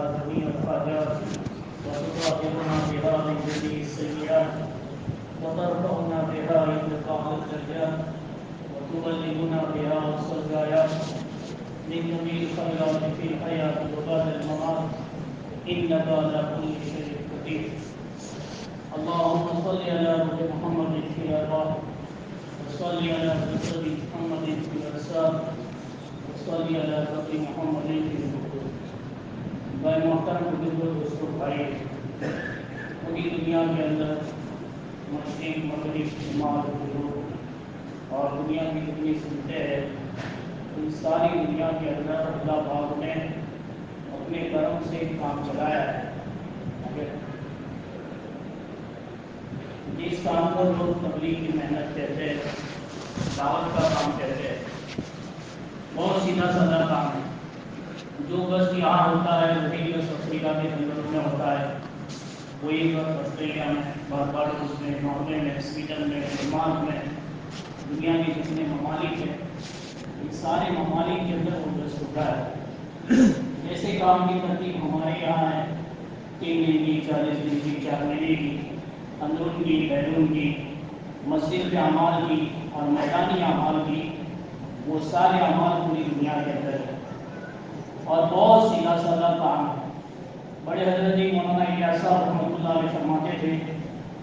جميع الحاجات وتطهرنا بها من جميع السيئات وترفعنا بها عندك أعلى الدرجات وتبلغنا بها أقصى الغايات من جميع الخيرات في الحياة وبعد الممات إنك على كل شيء قدير. اللهم صل على محمد في الأرواح وصل على جسد محمد في الأجساد وصل على قبر محمد في القبور. بھائی محترم بزرگوں دوستوں بھائی، پوری دنیا کے اندر مشرق مغرب شمال جنوب اور دنیا کی جتنی سمتیں ہیں ان ساری دنیا کے اندر اللہ پاک نے اپنے کرم سے کام چلایا ہے. جس کام کو لوگ تبلیغ کی محنت کہتے ہیں، دعوت کا کام کہتے ہیں، بہت سیدھا سادہ کام ہے. جو بس یہاں ہوتا ہے وہی بس افریقہ کے جنگلوں میں ہوتا ہے، وہی بس آسٹریلیا میں، بارباڈوس میں، ناروے میں، سویڈن میں، ڈنمارک میں، دنیا کے جتنے ممالک ہیں ان سارے ممالک کے اندر وہ بس ہوتا ہے. جیسے کام کی ترتیب ہمارے یہاں ہے 3 دن کی، 40 دن کی، 4 مہینے کی، اندرون کی، بیرون کی، مسجد کے اعمال کی اور میدانی اعمال کی، وہ سارے اعمال پوری دنیا کے اندر ہیں اور بہت سیدھا سادہ کام ہے. بڑے حضرت جی مولانا الیاس صاحب رحمۃ اللہ علیہ فرماتے تھے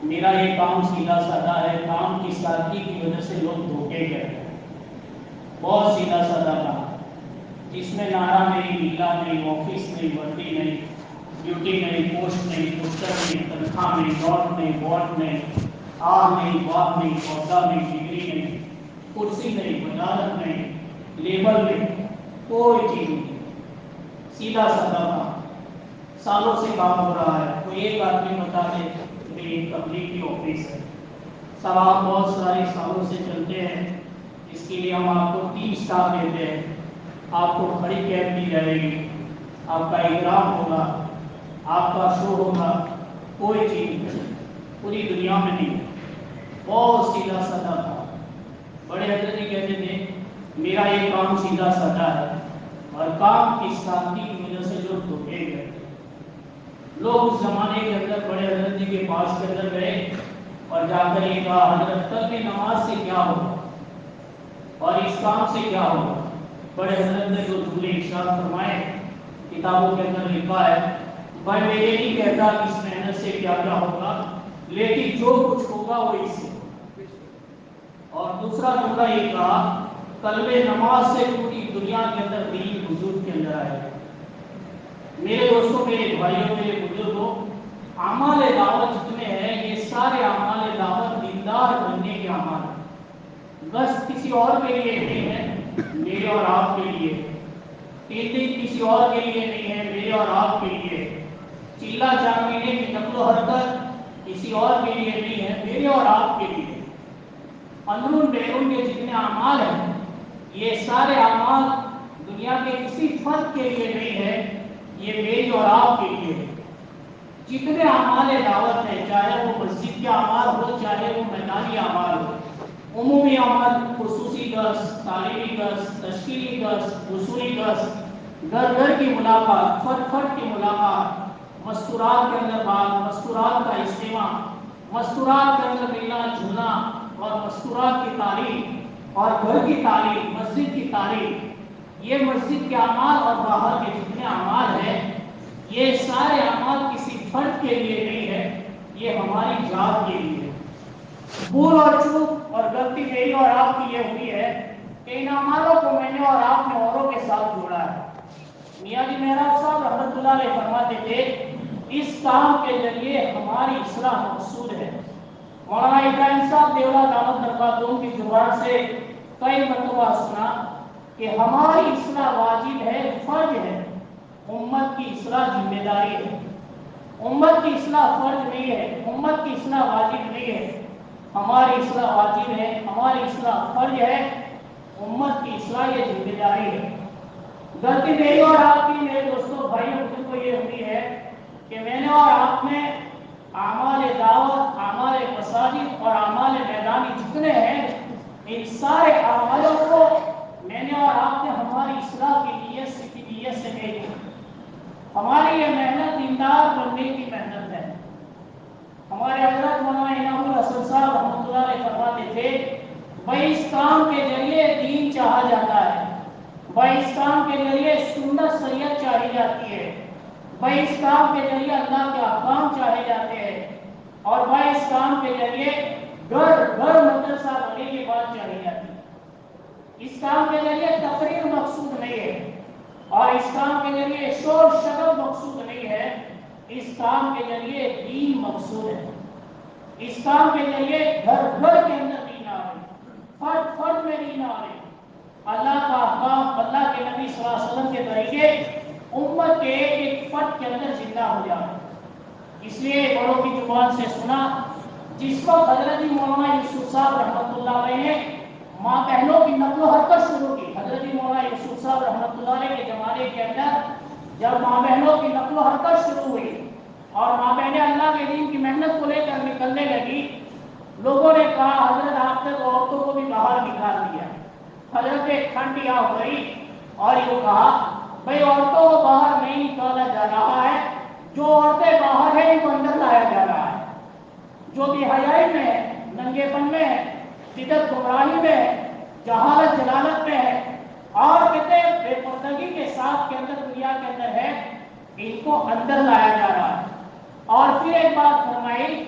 میرا یہ کام سیدھا سادہ ہے، کام کی سادگی کی وجہ سے لوگ دھوکے گئے. بہت سیدھا سادہ کام جس میں نعرہ نہیں، نیلا نہیں، آفس نہیں، وردی نہیں، ڈیوٹی نہیں، پوسٹ نہیں، پوسٹر نہیں، تنخواہ نہیں، نوٹ نہیں، بانڈ نہیں، آر نہیں، باپ نہیں، عہدہ نہیں، ڈگری نہیں، کرسی نہیں، وزارت نہیں، لیبل نہیں، کوئی چیز نہیں. سیدھا سادہ کام سالوں سے کام ہو رہا ہے. کوئی ایک آدمی بتا دے کہ یہ تبلیغ کی آفس ہے. سب آپ بہت سارے سالوں سے چلتے ہیں، اس کے لیے ہم آپ کو 3 اسٹار دیتے ہیں. آپ کو کھڑی کیب دی جائے گی، آپ کا احترام ہوگا، آپ کا شو ہوگا. کوئی چیز پوری دنیا میں نہیں. بہت سیدھا سادہ کام. بڑے حضرت جی کہتے تھے میرا یہ کام سیدھا سادہ ہے اور کام کی سادگی کی وجہ سے لوگ دھوکے گئے. لوگ اس زمانے کے اندر بڑے حضرت جی کے پاس کے اندر گئے اور جا کر یہ کہا حضرت کل کی نماز سے کیا ہوگا اور اس کام سے کیا ہوگا. بڑے حضرت نے جو جملے ارشاد فرمائے کتابوں کے اندر لکھا ہے بھائی میں یہ نہیں کہتا اس محنت سے کیا کیا ہوگا، لیکن جو کچھ ہوگا وہ اس سے. اور دوسرا جملہ یہ کہا قلب نماز سے پوری دنیا کے اندر دین حضور کے اندر آئے گا. میرے دوستوں، میرے بھائیوں، میرے بزرگوں، اعمال دعوت جتنے ہیں یہ سارے اعمال دعوت دیندار بننے کے اعمال ہیں. بس کسی اور کے لیے نہیں ہے، میرے اور آپ کے لیے. 3 دن کسی اور کے لیے نہیں ہے، میرے اور آپ کے لیے. چیلا 4 مہینے کی نقل و حرکت کسی اور کے لیے نہیں ہے، میرے اور آپ کے لیے. اندرون بیرون کے جتنے اعمال ہیں یہ سارے اعمال دنیا کے کسی فرد کے لیے نہیں ہے، یہ میری اور آپ کے لیے. جتنے اعمال دعوت ہے چاہے وہ مسجد کے اعمال ہو چاہے وہ میدانی اعمال ہو، عمومی عمل، خصوصی درس، تعلیمی درس، تشکیلی درس، اصولی درس، گھر گھر کی ملاقات، فرد فرد کی ملاقات، مستورات کے اندر بات، مستورات کا اجتماع، مستورات کے اندر ملنا جلنا اور مستورات کی تعلیم اور گھر کی تعلیم، مسجد کی تعلیم، یہ مسجد کے اعمال اور باہر کے جتنے اعمال ہیں یہ سارے اعمال کسی فرد کے لیے نہیں ہے، یہ ہماری ذات کے لیے ہے. بھول اور چوک اور غلطی میری اور آپ کی یہ ہوئی ہے کہ ان اعمالوں کو میں نے اور آپ نے اوروں کے ساتھ جوڑا ہے. میاں جی مہراب صاحب رحمۃ اللہ علیہ فرماتے تھے اس کام کے ذریعے ہماری اصلاح مقصود ہے. مولانا ابراہیم صاحب دیولا دعوت دربار کی زبان سے کئی مرتبہ سنا کہ ہماری اصلاح واجب ہے، فرض ہے، امت کی اصلاح ذمہ داری ہے. امت کی اصلاح فرض نہیں ہے، امت کی اصلاح واجب نہیں ہے. ہماری اصلاح واجب ہے، ہماری اصلاح فرض ہے، امت کی اصلاح یہ ذمہ داری ہے. غلطی میری اور آپ کی میرے دوستوں بھائیوں کو یہ ہوئی ہے کہ میں نے اور آپ نے اعمال دعوت، اعمال مساجد اور اعمال میدانی جتنے ہیں ان سارے اعمالوں کو میں نے اور آپ نے ہماری اصلاح کی نیت سے نہیں. ہماری یہ محنت دیندار بننے کی محنت ہے۔ ہمارے حضرت مولانا انعام الحسن صاحب رحمۃ اللہ علیہ فرماتے تھے، بھائی اس کام کے ذریعے دین چاہا جاتا ہے، بھائی اس کام کے ذریعے سنت شریعت چاہی جاتی ہے، بھائی اس کام کے ذریعے اللہ کے احکام چاہے جاتے ہیں، اور بھائی اس کام کے ذریعے گھر گھر مدرسہ بننے کی بات چاہی جاتی ہے۔ اس کام کے ذریعے تقریر مقصود نہیں ہے، اور اس کام کے ذریعے شور شراب مقصود نہیں ہے، اس کام کے ذریعے دین مقصود ہے۔ اس کام کے ذریعے گھر گھر کے اندر دین آ رہے، فرد فرد میں دین آ رہے، اللہ کا احکام، اللہ کے نبی صلی اللہ علیہ وسلم کے طریقے امت کے ایک فرد کے اندر زندہ ہو جائے۔ اس لیے بڑوں کی زبان سے سنا، جس کو حضرت مولانا یوسف صاحب رحمۃ اللہ علیہ نے ماں بہنوں کی نقل و حرکت شروع کی۔ حضرت مولانا یوسف صاحب رحمۃ اللہ علیہ کے زمانے کے اندر جب ماں بہنوں کی نقل و حرکت شروع ہوئی اور ماں بہنیں اللہ کے دین کی محنت کو لے کر نکلنے لگی، لوگوں نے کہا حضرت آپ نے تو عورتوں کو بھی باہر نکال دیا۔ حضرت ایک ٹھنڈی آ گئی اور یہ کہا، بھئی عورتوں کو باہر نہیں نکالا جا رہا ہے، جو عورتیں باہر ہیں ان کو اندر لایا جا رہا ہے۔ جو بھی حیائی میں ہے، ننگے پن میں ہے، بدعت گمراہی میں ہے، جہالت جلالت میں ہے، اور کہتے بے پردگی کے ساتھ کے اندر دنیا کے اندر ہے، ان کو اندر لایا جا رہا ہے۔ اور پھر ایک بات فرمائی،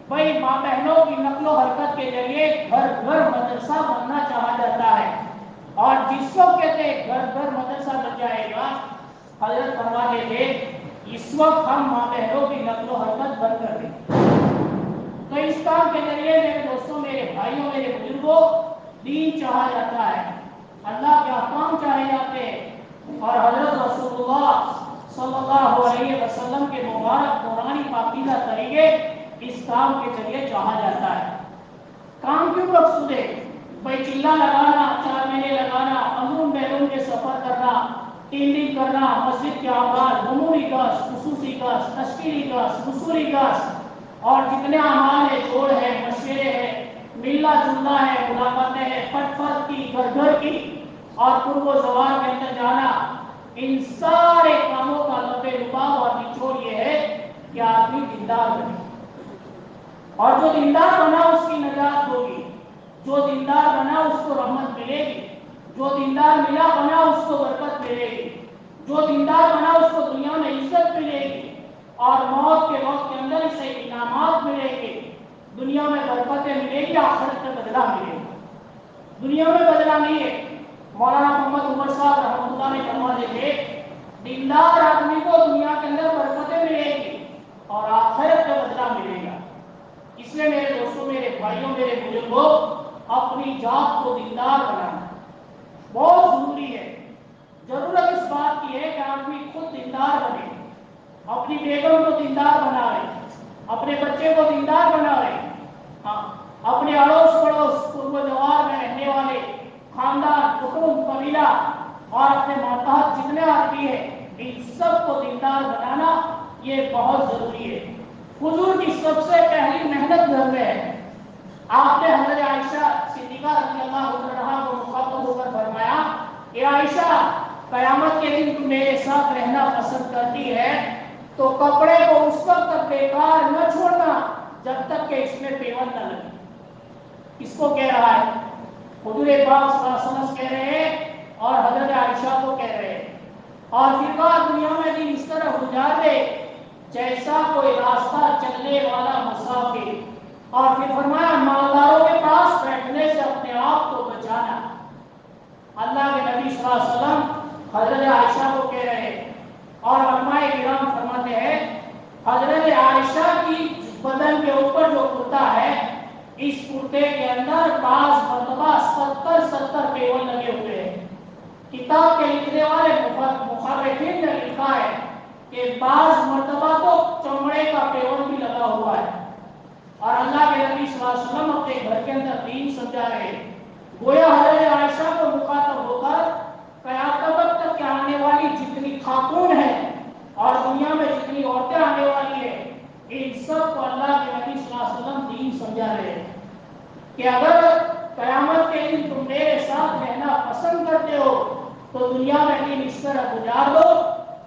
بھئی ماں بہنوں کی نقل و حرکت کے ذریعے گھر گھر مدرسہ بننا چاہا جاتا ہے، اور جس کو کہتے گھر گھر مدرسہ بن جائے گا، حضرت فرماتے تھے اس وقت ہم ماں بہنوں کی نقل و حرکت بند کر دیں۔ تو اس کام کے ذریعے میرے دوستوں، میرے بھائیوں، میرے بزرگوں، دین چاہا جاتا ہے، اللہ کے احکام چاہے جاتے ہیں، اور حضرت رسول اللہ صلی اللہ علیہ وسلم کے مبارک قرآنی پاکیزہ طریقے اس کام کے ذریعے چاہا جاتا ہے۔ کام کیوں مقصود ہے؟ بھائی چلا لگانا، 4 مہینے لگانا، اندرون بیرون کے سفر کرنا، 3 دن کرنا، مسجد کے اعمال، عمومی گشت، خصوصی گشت، تشکیلی گشت، حصولی گشت، اور جتنے اعمال ہے، جوڑ ہے، مشورے ہیں، ملنا جلنا ہے، ملاقاتیں ہیں، فرد فرد کی، گھر گھر کی، اور قرب و زوال کے اندر جانا، ان سارے کاموں کا لبے لباب اور نچوڑ یہ ہے کہ آدمی دیندار بنے، اور جو دیندار بنا اس کی نجات ہوگی، جو دیندار بنا اس کو رحمت ملے گی، جو دیندار ملا بنا اس کو برکت ملے گی، جو دیندار بنا اس کو دنیا میں عزت ملے گی، اور موت کے وقت کے اندر اسے انعامات ملے گی، دنیا میں برکتیں ملے گی، آخرت میں بدلہ ملے گا۔ دنیا میں بدلہ نہیں ہے۔ مولانا محمد عمر صاحب رحمۃ اللہ نے فرماتے تھے، دیندار آدمی کو دنیا کے اندر برکتیں ملے گی اور آخرت میں بدلہ ملے گا۔ اس لیے میرے دوستوں، میرے بھائیوں، میرے بزرگوں، اپنی ذات کو دیندار بنانا بہت ضروری ہے۔ ضرورت اس بات کی ہے کہ آدمی خود دیندار بنے، اپنی بیگم کو دیندار بنائے، اپنے بچے کو دیندار بنائے، اپنے اڑوس پڑوس قرب و جوار میں رہنے والے خاندان، کٹمب، قبیلہ اور اپنے ماتحت جتنے آدمی ہیں، ان سب کو دیندار بنانا یہ بہت ضروری ہے۔ حضور کی سب سے پہلی محنت گھر میں ہے۔ آپ نے حضرت عائشہ صدیقہ رضی اللہ عنہا کو مخاطب ہو کر فرمایا، اے عائشہ، قیامت کے دن تم میرے ساتھ رہنا پسند کرتی ہے تو کپڑے کو اس وقت تک بیکار نہ چھوڑنا جب تک کہ اس میں پیون نہ لگے۔ کس کو کہہ رہا ہے؟ حضور پاک صلی اللہ علیہ وسلم کہہ رہے ہیں اور حضرت عائشہ کو کہہ رہے ہیں۔ اور پھر کہا دنیا میں دن اس طرح گزار دے جیسا کوئی راستہ چلنے والا مسافر، اور پھر فرمایا مالداروں کے پاس بیٹھنے سے اپنے آپ کو بچانا۔ اللہ کے نبی صلی اللہ علیہ وسلم حضرت عائشہ کو کہہ رہے ہیں، اور علماء کرام فرماتے ہیں حضرت عائشہ کی بدن کے اوپر جو کرتا ہے، اس کرتے کے اندر بعض مرتبہ 70 پیون لگے ہوئے ہیں۔ کتاب کے لکھنے والے مخرفین نے لکھا ہے کہ بعض مرتبہ تو چمڑے کا پیون بھی لگا ہوا ہے، اور اللہ کے نبی صلی اللہ علیہ وسلم اپنے گھر کے اندر دین سمجھا رہے ہیں۔ گویا حضرت عائشہ کو مخاطب ہو کر قیامت تک کے آنے والی جتنی خاتون ہیں اور دنیا میں جتنی عورتیں آنے والی ہیں، ان سب کو اللہ کے نبی صلی اللہ علیہ وسلم دین سمجھا رہے ہیں کہ اگر قیامت کے دن تم میرے ساتھ رہنا پسند کرتے ہو تو دنیا میں دن اس طرح گزار دو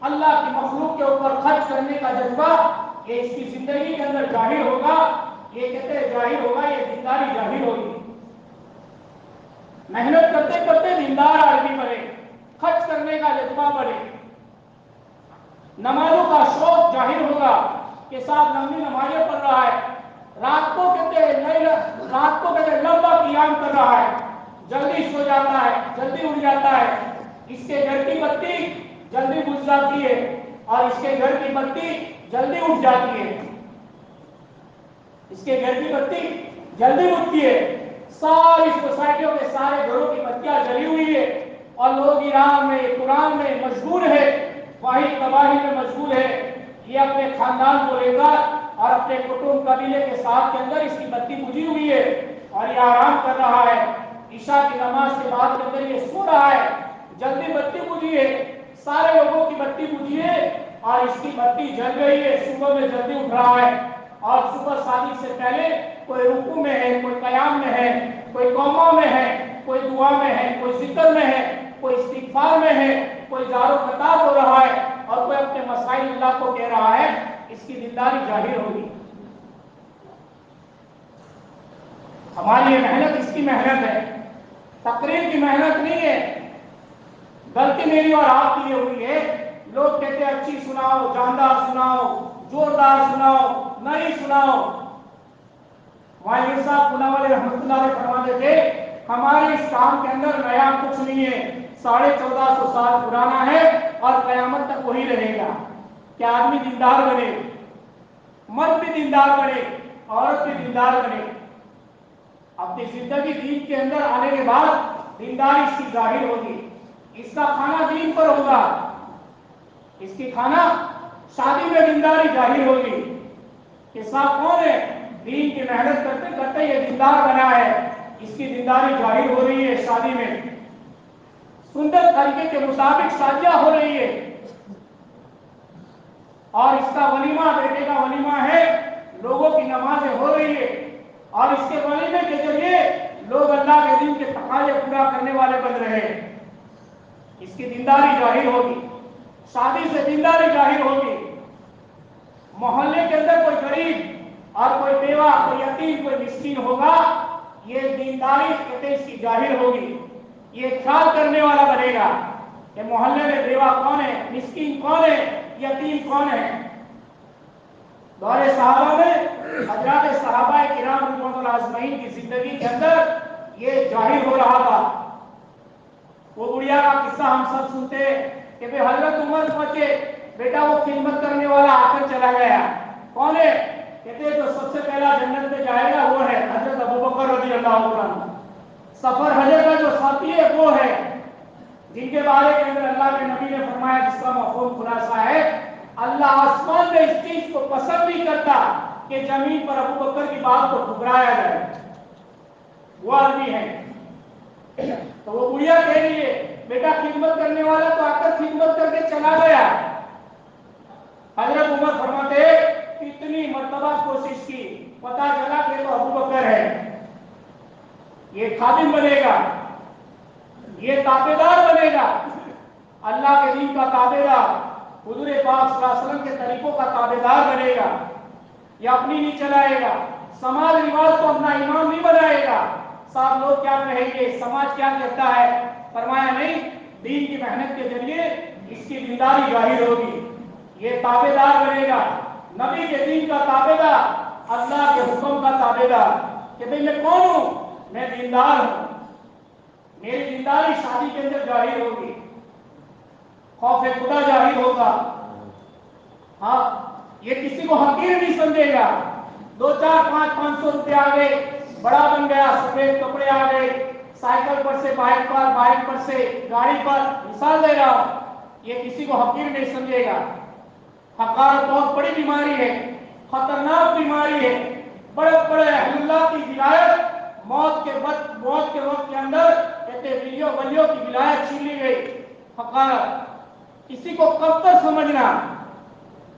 اللہ کی مخلوق کے اوپر خرچ کرنے کا جذبہ یہ اس کی زندگی کے اندر ظاہر ہوگا. یہ کہتے ہیں ظاہر ہوگا، یہ دینداری ظاہر ہوگی. محنت کرتے کرتے دیندار آدمی بنے، خرچ کرنے کا جذبہ بڑھے. نمازوں کا شوق ظاہر ہوگا کہ صاحب لمبی نمازیں پڑھ رہا ہے، رات کو کہتے ہیں لمبا قیام کر رہا ہے، جلدی سو جاتا ہے، جلدی اٹھ جاتا ہے. اس کے گھر کی بتی جلدی بجھ جاتی ہے اور اس کے گھر کی بتی جلدی اٹھ جاتی ہے. اس کے گھر کی بتی جلدی اٹھتی ہے. ساری سوسائٹیوں کے سارے گھروں کی بتیاں جلی ہوئی ہے اور لوگ ایران میں قرآن میں مشغول ہے، واحد تباہی میں مشغول ہے. یہ اپنے خاندان کو لے کر اور اپنے کٹمب قبیلے کے ساتھ کے اندر اس کی بتی بجھی ہوئی ہے اور یہ آرام کر رہا ہے. عشاء کی نماز کے بعد کے اندر یہ سو رہا ہے. جلدی بتی بجھی ہے، سارے لوگوں کی بتی بجھی ہے اور اس کی بتی جل گئی ہے. صبح میں جلدی اٹھ رہا ہے اور صبح شادی سے پہلے کوئی رکوع میں ہے، کوئی قیام میں ہے، کوئی قوما میں ہے، کوئی دعا میں ہے، کوئی ذکر میں ہے، کوئی استغفار میں ہے، کوئی زار و خطاب ہو رہا ہے اور کوئی اپنے مسائل اللہ کو کہہ رہا ہے. اس کی دینداری ظاہر ہوگی. ہماری یہ محنت اس کی محنت ہے، تقریر کی محنت نہیں ہے. غلطی میری اور آپ کی یہ ہوئی ہے، لوگ کہتے ہیں اچھی سناؤ، جاندار سناؤ، زوردار سناؤ، نہیں سناؤ. والد صاحب پونا والے رحمۃ اللہ علیہ فرماتے تھے ہمارے اس کام کے اندر نیا کچھ نہیں ہے، 1450 سال پرانا ہے اور قیامت تک وہی رہے گا کہ آدمی دیندار بنے، مرد بھی دیندار بنے، عورت بھی دیندار بنے. اپنی زندگی دین کے اندر آنے کے بعد دینداری اس کی ظاہر ہوگی. اس کا کھانا دین پر ہوگا، اس کی کھانا شادی میں دینداری ظاہر ہوگی کہ صاحب کون ہے، دین کی محنت کرتے کرتے یہ دیندار بنا ہے، اس کی دینداری ظاہر ہو رہی ہے. شادی میں سنت طریقے کے مطابق شادیاں ہو رہی ہے اور اس کا ولیمہ بیٹے کا ولیمہ ہے، لوگوں کی نمازیں ہو رہی ہے اور اس کے ولیمے کے ذریعے لوگ اللہ کے دین کے تقاضے پورا کرنے والے بن رہے ہیں. اس کی دینداری ظاہر ہوگی. شادی سے دینداری ظاہر ہوگی. محلے کے اندر کوئی غریب اور کوئی بیوہ، کوئی یتیم، کوئی مسکین ہوگا، یہ دینداری کہتے اس کی ظاہر ہوگی. یہ خیال کرنے والا بنے گا کہ محلے میں بیوہ کون ہے، مسکین کون ہے، یتیم کون ہے. دور صحابہ میں حضرات صحابہ کرام رضوان اللہ اجمعین کی زندگی کے اندر یہ ظاہر ہو رہا تھا. وہ بڑھیا کا قصہ ہم سب سنتے کہ حضرت عمر پہنچے، بیٹا وہ خدمت کرنے والا آ کر چلا گیا. کون ہے؟ کہتے جو سب سے پہلا جنت میں جائے گا وہ ہے حضرت ابوبکر رضی اللہ عنہ. سفر حج کا جو ساتھی ہے وہ ہے جن کے بارے کے اندر اللہ کے نبی نے فرمایا، جس کا مفہوم خلاصہ ہے اللہ آسمان میں اس چیز کو پسند نہیں کرتا کہ زمین پر ابوبکر کی بات کو ٹھکرایا جائے. وہ آدمی ہے. تو وہ بڑھیا کہہ رہی ہے بیٹا خدمت کرنے والا تو آ کر خدمت کر کے چلا گیا. حضرت عمر فرماتے کتنی مرتبہ کوشش کی، پتا چلا کہ تو ابوبکر ہے. یہ خادم بنے گا، یہ تابعدار بنے گا، اللہ کے دین کا تابعدار، حضور پاک صلی اللہ علیہ وسلم کے طریقوں کا تابعدار بنے گا. یہ اپنی نہیں چلائے گا، سماج رواج کو اپنا امام نہیں بنائے گا. صاحب لوگ کیا کہیں گے، سماج کیا کہتا ہے. فرمایا نہیں، دین کی محنت کے ذریعے اس کی دینداری ظاہر ہوگی. یہ تابعدار بنے گا، نبی کے دین کا تابعدار، اللہ کے حکم کا تابعدار کہ بھئی میں کون ہوں، میں دیندار ہوں. میری دینداری شادی کے اندر ظاہر ہوگی، خوف خدا ظاہر ہوگا. ہاں یہ کسی کو حقیر نہیں سمجھے گا. 2-4-500 روپے آ گئے، بڑا بن گیا، سفید کپڑے آ گئے، سائیکل پر سے بائک پر، بائک پر سے گاڑی پر، مثال دے رہا ہوں. یہ کسی کو حقیر نہیں سمجھے گا. حقارت بہت بڑی بیماری ہے، خطرناک بیماری ہے. بڑے بڑے اہل اللہ کی ولایت موت کے وقت کے اندر کہتے ولیوں کی ولایت چھین لی گئی. حقارت، کسی کو کم تر سمجھنا.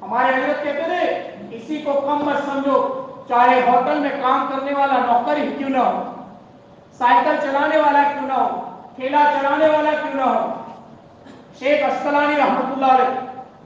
ہمارے حضرت کہتے تھے کسی کو کم مت سمجھو، چاہے ہوٹل میں کام کرنے والا نوکر ہی کیوں نہ ہو، سائیکل چلانے والا کیوں نہ ہو، ٹھیلا چلانے والا کیوں نہ ہو. شیخ اسقلانی رحمۃ اللہ علیہ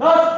10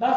10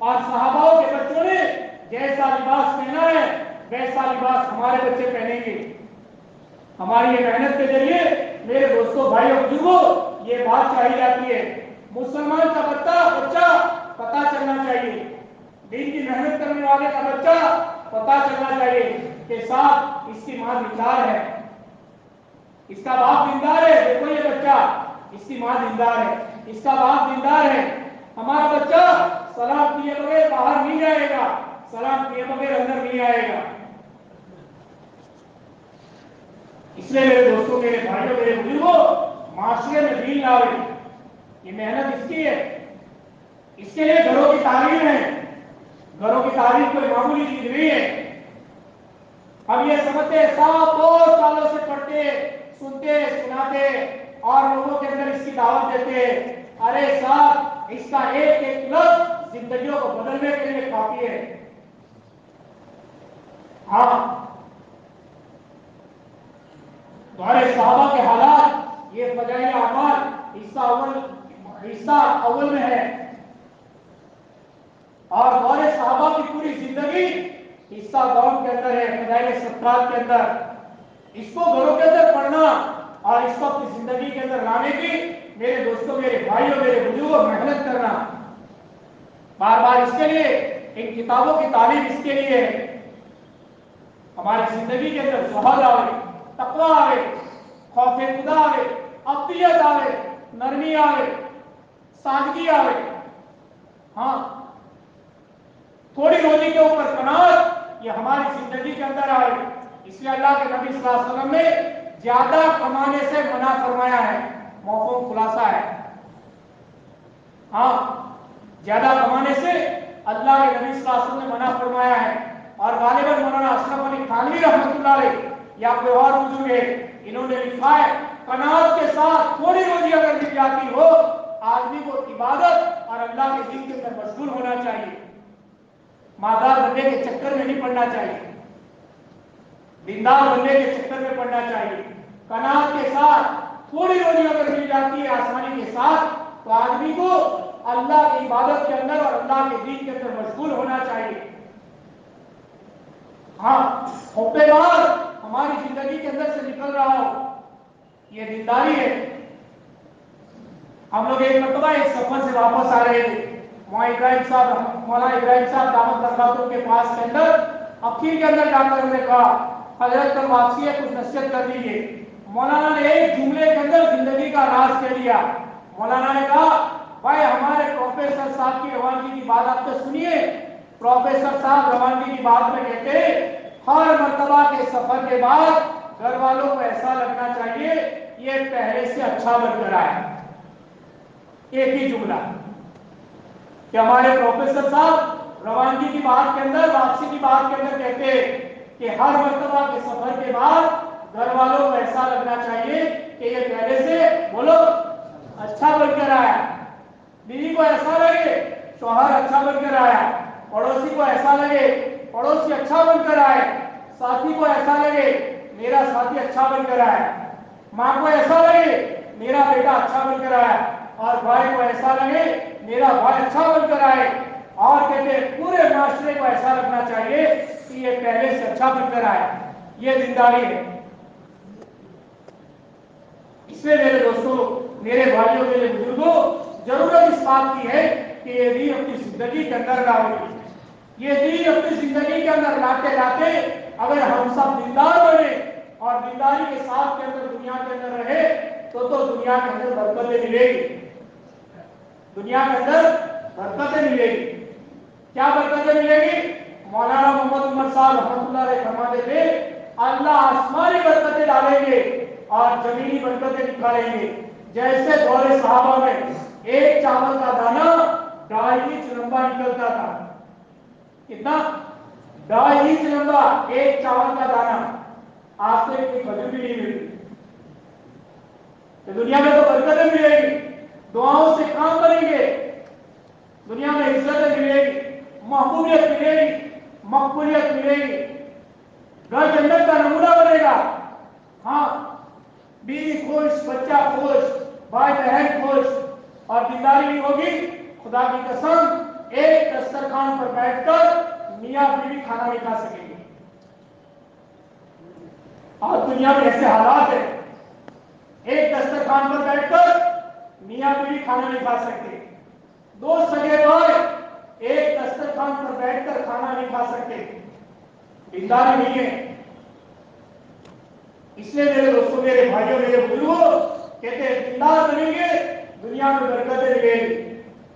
اور صحاباؤں کے بچوں نے جیسا لباس پہنا ہے ویسا لباس ہمارے بچے پہنیں گے. ہماری یہ محنت کے ذریعے میرے دوستوں بھائیوں بزرگوں یہ بات چاہی جاتی ہے. مسلمان کا بچہ پتا چلنا چاہیے, دین کی محنت کرنے والے کا بچہ پتا چلنا چاہیے کہ صاحب اس کی ماں دیندار ہے, اس کا باپ دیندار ہے. دیکھو یہ بچہ, اس کی ماں دیندار ہے, اس کا باپ دیندار ہے. ہمارا بچہ سلام کیے بغیر باہر نہیں جائے گا, سلام کیے بغیر اندر نہیں آئے گا. اس لیے میرے دوستوں, میرے بھائیوں, میرے بزرگوں, معاشرے میں دین لاؤ, یہ محنت اس کی ہے. اس کے لیے گھروں کی تعلیم ہے. گھروں کی تعلیم کوئی معمولی چیز نہیں ہے. ہم یہ سمجھتے 100 سالوں سے پڑھتے سنتے سناتے اور لوگوں کے اندر اس کی دعوت دیتے. ارے صاحب اس کا ایک ایک لفظ زندگیوں کو بدلنے کے لیے کافی ہے. ہاں, دور صحابہ کے حالات, یہ فضائل اعمال حصہ اول میں ہے, اور دور صحابہ کی پوری زندگی حصہ دور کے اندر ہے, فضائل صفات کے اندر. اس کو گھروں کے اندر پڑھنا اور اس کو اپنی زندگی کے اندر لانے کی میرے دوستوں, میرے بھائیوں, میرے بزرگوں محنت کرنا. بار بار اس کے لیے ان کتابوں کی تعلیم اس کے لیے ہماری زندگی کے اندر زہد آئے, تقویٰ آئے, خوف خدا آئے, عبدیت آئے, نرمی آئے, سادگی آئے. ہاں, تھوڑی روزی کے اوپر قناعت یہ ہماری زندگی کے اندر آئے. اس لیے اللہ کے نبی صلی اللہ علیہ وسلم نے زیادہ کمانے سے منع فرمایا ہے. مفہوم خلاصہ ہے. ہاں, زیادہ کمانے سے اللہ کے نبی صلی اللہ علیہ وسلم نے منع فرمایا ہے. اور غالباً مولانا اشرف علی تھانوی رحمۃ اللہ علیہ یا کوئی اور بزرگ ہے, انہوں نے لکھا ہے قناعت کے ساتھ تھوڑی روزی اگر مل جاتی ہو, آدمی کو عبادت اور اللہ کے دین کے اندر مشغول ہونا چاہیے. مالدار بننے کے چکر میں نہیں پڑنا چاہیے, دیندار بننے کے چکر میں پڑنا چاہیے. قناعت کے ساتھ تھوڑی روزی اگر مل جاتی ہے آسانی کے ساتھ, تو آدمی کو اللہ کی عبادت کے اندر اور اللہ کے دین کے اندر مشغول ہونا چاہیے. ہاں, حب مال ہماری زندگی کے اندر سے نکل رہا ہو, یہ دینداری ہے. ہم لوگ ایک مرتبہ ایک سفر سے واپس آ رہے تھے. مولانا ابراہیم صاحب دامت برکاتہ کے پاس کے اندر اخیر کے اندر جا کر ہم نے کہا حضرت کل واپسی ہے, کچھ نصیحت کر دیجیے. مولانا نے ایک جملے کے اندر زندگی کا راز کہہ دیا. مولانا نے کہا بھائی ہمارے پروفیسر صاحب کی روانگی کی بات آپ تو سنیے. پروفیسر صاحب روانگی کی بات میں کہتے ہر مرتبہ کے سفر کے بعد گھر والوں کو ایسا لگنا چاہیے یہ پہلے سے اچھا بن کر آئے. ایک ہی جملہ کہ ہمارے پروفیسر صاحب روانگی کی بات کے اندر, واپسی کی بات کے اندر کہتے کہ ہر مرتبہ کے سفر کے بعد گھر والوں کو ایسا لگنا چاہیے کہ یہ پہلے سے بولو اچھا بن کر آیا. بیوی کو ایسا لگے شوہر اچھا بن کر آیا, پڑوسی کو ایسا لگے پڑوسی اچھا بن کر آئے, ساتھی کو ایسا لگے میرا ساتھی اچھا بن کر آیا, ماں کو ایسا لگے میرا بیٹا اچھا بن کر آیا, اور بھائی کو ایسا لگے میرا بھائی اچھا بن کر آئے. اور کہتے پورے معاشرے کو ایسا لگنا چاہیے کہ یہ پہلے سے اچھا بن کر آئے. یہ دینداری ہے. اس لیے میرے دوستوں, میرے بھائیوں, میرے بزرگوں, ضرورت اس بات کی ہے کہ یہ دین اپنی زندگی کے اندر لاؤ. یہ دین اپنی زندگی کے اندر لاتے لاتے اگر ہم سب دیندار بنے اور دینداری کے ساتھ کے اندر دنیا کے اندر رہے تو دنیا کے اندر برکتیں ملے گی. دنیا کے اندر برکتیں ملے گی. کیا برکتیں ملے گی؟ مولانا محمد عمر صاحب رحمۃ اللہ علیہ فرماتے تھے اللہ آسمانی برکتیں ڈالیں گے اور زمینی برکتیں نکالیں گے. جیسے دور صحابہ میں ایک چاول کا دانہ 2.5 انچ لمبا نکلتا تھا. کتنا؟ 2.5 انچ لمبا ایک چاول کا دانہ. آج سے اتنی کھجور بھی نہیں ملتی. تو دنیا میں تو برکتیں ملے گی, دعاؤں سے کام کریں گے, دنیا میں عزتیں ملے گی, محبوبیت ملے گی, مقبولیت ملے گی, گھر جنت کا نمونہ بنے گا. ہاں, بیوی خوش, بچہ خوش, بھائی بہن خوش, اور دینداری نہیں ہوگی خدا کی قسم ایک دسترخوان پر بیٹھ کر میاں بیوی کھانا نہیں کھا سکیں گے. اور دنیا میں ایسے حالات ہیں، ایک دسترخوان پر بیٹھ کر میاں بیوی کھانا نہیں کھا سکتے. دو سگے بھائی ایک دسترخوان پر بیٹھ کر کھانا نہیں کھا سکتے. دینداری نہیں ہے. اس لیے میرے دوستوں، میرے بھائیوں، میرے بزرگوں کہتے ہیں دیندار بنیں گے دنیا میں برکتیں ملیں گی.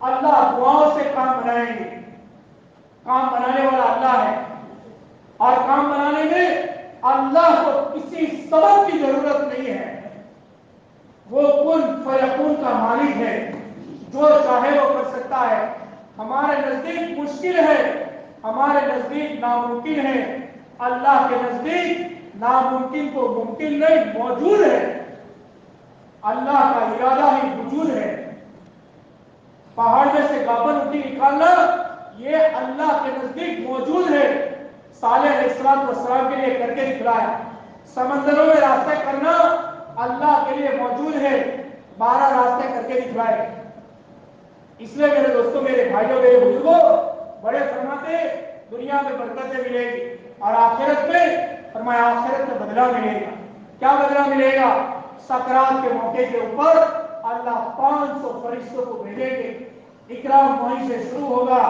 اللہ دعاؤں سے کام بنائیں گے. کام بنانے والا اللہ ہے، اور کام بنانے میں اللہ کو کسی سبب کی ضرورت نہیں ہے. وہ کن فیکون کا مالک ہے، جو چاہے وہ کر سکتا ہے. ہمارے نزدیک مشکل ہے، ہمارے نزدیک ناممکن ہے. اللہ کے نزدیک ناممکن کو ممکن نہیں، موجود ہے. اللہ کا ارادہ ہی وجود ہے. پہاڑ میں سے گابن اٹھی نکالنا یہ اللہ کے نزدیک موجود ہے. صالح علیہ السلام کے لیے کر کے دکھلایا. سمندروں میں راستے کرنا اللہ کے لیے موجود ہے. 12 راستے کر کے دکھلائے. اس لیے میرے دوستوں، میرے بھائیوں، میرے بزرگوں، بڑے فرماتے دنیا میں برکتیں ملے گی اور آخرت میں، فرمایا آخرت میں بدلہ ملے گا. کیا بدلہ ملے گا؟ سکرات کے موقع کے اوپر اللہ 500 فرشتوں کو بھیجیں گے. اکرام وہیں سے شروع ہوگا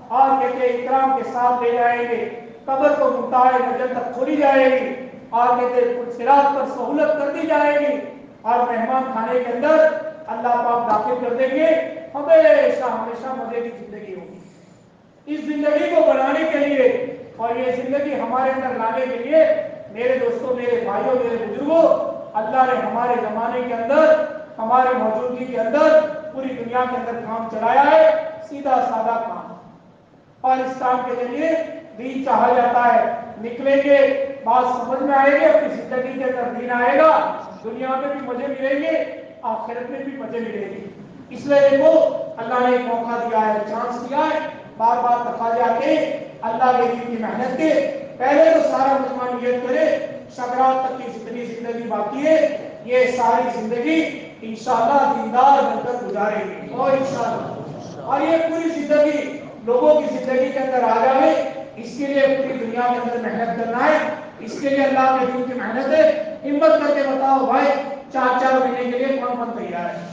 اور کہتے اکرام کے ساتھ لے جائیں گے. قبر کو منتہا نجات تک کھولی جائے گی اور کہتے صراط پر سہولت کر دی جائے گی اور مہمان خانے کے اندر اللہ پاک داخل کر دیں گے. ہمیشہ ہمیشہ مزے کی زندگی ہوگی. اس زندگی کو بنانے کے لیے اور یہ زندگی ہمارے اندر لانے کے لیے میرے دوستوں، میرے بھائیوں، میرے بزرگوں، اللہ نے ہمارے زمانے کے اندر، ہماری موجودگی کے اندر پوری دنیا کے اندر کام چلایا ہے. سیدھا سادہ کام، اور اس کام کے ذریعے دین چاہا جاتا ہے. نکلیں گے، بات سمجھ میں آئے گی، اپنی زندگی کے اندر دین آئے گا. دنیا میں بھی مزے ملیں گے، آخرت میں بھی مزے ملیں گے. اس لیے دیکھو اللہ نے ایک موقع دیا ہے، چانس دیا ہے. بار بار تقاضے آتے اللہ کے دین کی محنت کے. پہلے تو سارا مسلمان نیت کرے سکرات تک کی جتنی زندگی باقی ہے یہ ساری زندگی انشاءاللہ دیندار بن کر گزارے گی. اور انشاءاللہ، اور یہ پوری زندگی لوگوں کی زندگی کے اندر آ جائے، اس کے لیے پوری دنیا کے اندر محنت کرنا ہے. اس کے لیے اللہ کے دین کی محنت ہے. ہمت کر کے بتاؤ بھائی، 4 مہینے کے لیے کون تیار ہے؟